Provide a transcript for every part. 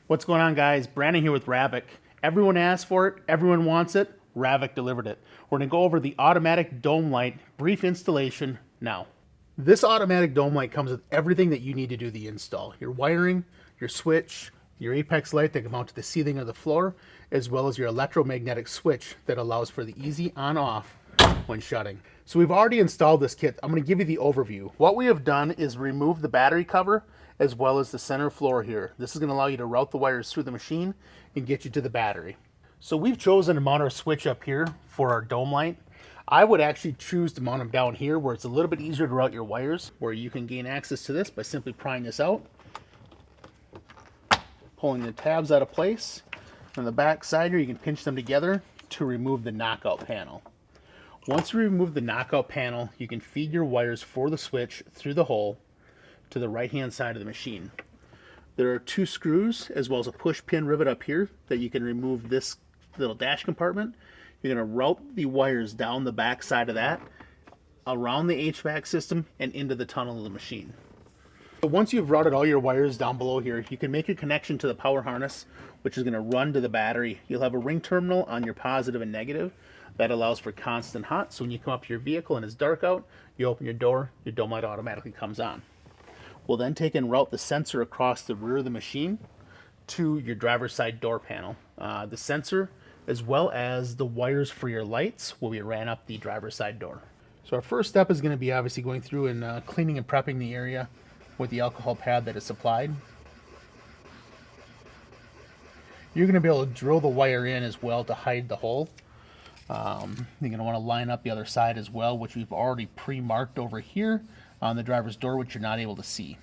What's going on, guys? Brandon here with Ravik. Everyone asked for it, everyone wants it, Ravik delivered it. We're going to go over the automatic dome light, brief installation now. This automatic dome light comes with everything that you need to do the install. Your wiring, your switch, your apex light that can mount to the ceiling or the floor, as well as your electromagnetic switch that allows for the easy on-off when shutting. So we've already installed this kit. I'm going to give you the overview. What we have done is remove the battery cover as well as the center floor here. This is going to allow you to route the wires through the machine and get you to the battery. So we've chosen to mount our switch up here for our dome light. I would actually choose to mount them down here where it's a little bit easier to route your wires, where you can gain access to this by simply prying this out, pulling the tabs out of place. On the back side here, you can pinch them together to remove the knockout panel. Once you remove the knockout panel, you can feed your wires for the switch through the hole to the right hand side of the machine. There are two screws as well as a push pin rivet up here that you can remove this little dash compartment. You're going to route the wires down the back side of that, around the HVAC system, and into the tunnel of the machine. So once you've routed all your wires down below here, you can make your connection to the power harness, which is going to run to the battery. You'll have a ring terminal on your positive and negative. That allows for constant hot, so when you come up to your vehicle and it's dark out, you open your door, your dome light automatically comes on. We'll then take and route the sensor across the rear of the machine to your driver's side door panel. The sensor, as well as the wires for your lights, will be ran up the driver's side door. So our first step is going to be obviously going through and cleaning and prepping the area with the alcohol pad that is supplied. You're going to be able to drill the wire in as well to hide the hole. You're going to want to line up the other side as well, which we've already pre-marked over here on the driver's door, which you're not able to see.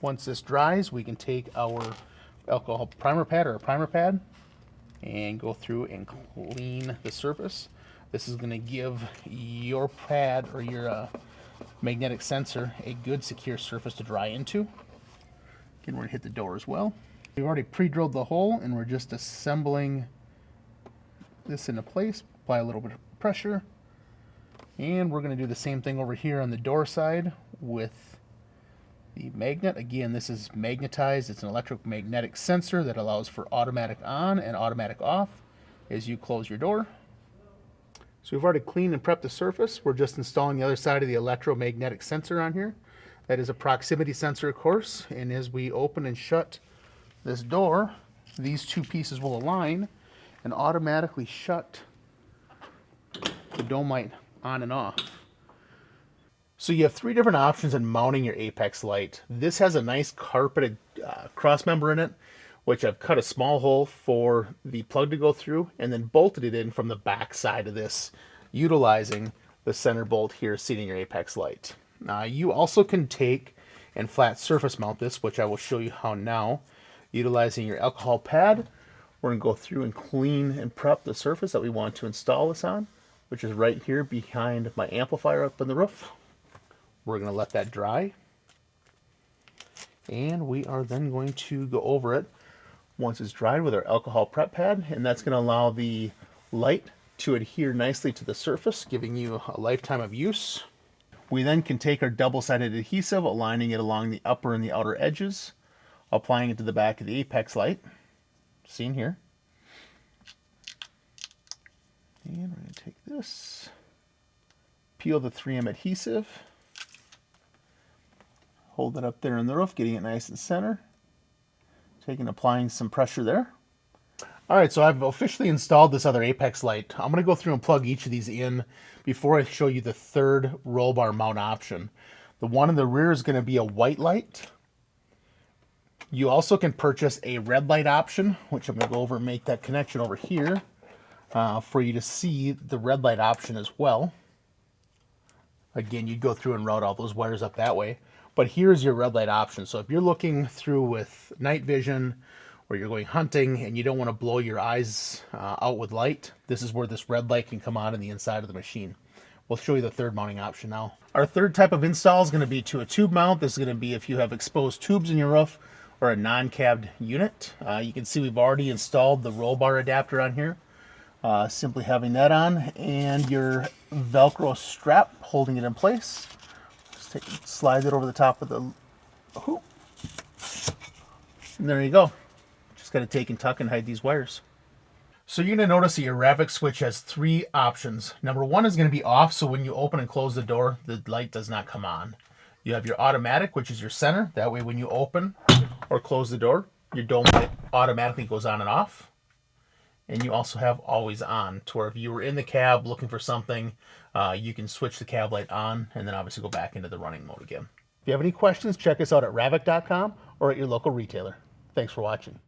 Once this dries, we can take our alcohol primer pad or a primer pad and go through and clean the surface. This is going to give your pad or your magnetic sensor a good secure surface to dry into. Again, we're going to hit the door as well. We've already pre-drilled the hole and we're just assembling this into place. Apply a little bit of pressure. And we're going to do the same thing over here on the door side with the magnet. Again, this is magnetized. It's an electromagnetic sensor that allows for automatic on and automatic off as you close your door. So we've already cleaned and prepped the surface. We're just installing the other side of the electromagnetic sensor on here. That is a proximity sensor, of course. And as we open and shut this door, these two pieces will align and automatically shut the dome light on and off. So you have three different options in mounting your apex light. This has a nice carpeted cross member in it, which I've cut a small hole for the plug to go through and then bolted it in from the back side of this, utilizing the center bolt here seating your apex light. You also can take and flat surface mount this, which I will show you how now. Utilizing your alcohol pad, we're going to go through and clean and prep the surface that we want to install this on, which is right here behind my amplifier up on the roof. We're going to let that dry. And we are then going to go over it once it's dried with our alcohol prep pad, and that's going to allow the light to adhere nicely to the surface, giving you a lifetime of use. We then can take our double-sided adhesive, aligning it along the upper and the outer edges, applying it to the back of the apex light, seen here. And we're going to take this, peel the 3M adhesive, hold it up there in the roof, getting it nice and center, taking applying some pressure there. All right, so I've officially installed this other apex light. I'm going to go through and plug each of these in before I show you the third roll bar mount option. The one in the rear is going to be a white light. You also can purchase a red light option, which I'm going to go over and make that connection over here for you to see the red light option as well. Again, you'd go through and route all those wires up that way. But here's your red light option. So if you're looking through with night vision or you're going hunting and you don't want to blow your eyes out with light, this is where this red light can come on in the inside of the machine. We'll show you the third mounting option now. Our third type of install is going to be to a tube mount. This is going to be if you have exposed tubes in your roof or a non-cabbed unit. You can see we've already installed the roll bar adapter on here. Simply having that on and your Velcro strap holding it in place. Just slide it over the top of the hoop. And there you go. Just got to take and tuck and hide these wires. So you're going to notice that your Ravic switch has 3 options. Number 1 is going to be off, so when you open and close the door, the light does not come on. You have your automatic, which is your center. That way when you open or close the door, your dome light automatically goes on and off. And you also have always on, to where if you were in the cab looking for something, you can switch the cab light on and then obviously go back into the running mode again. If you have any questions, check us out at ravic.com or at your local retailer. Thanks for watching.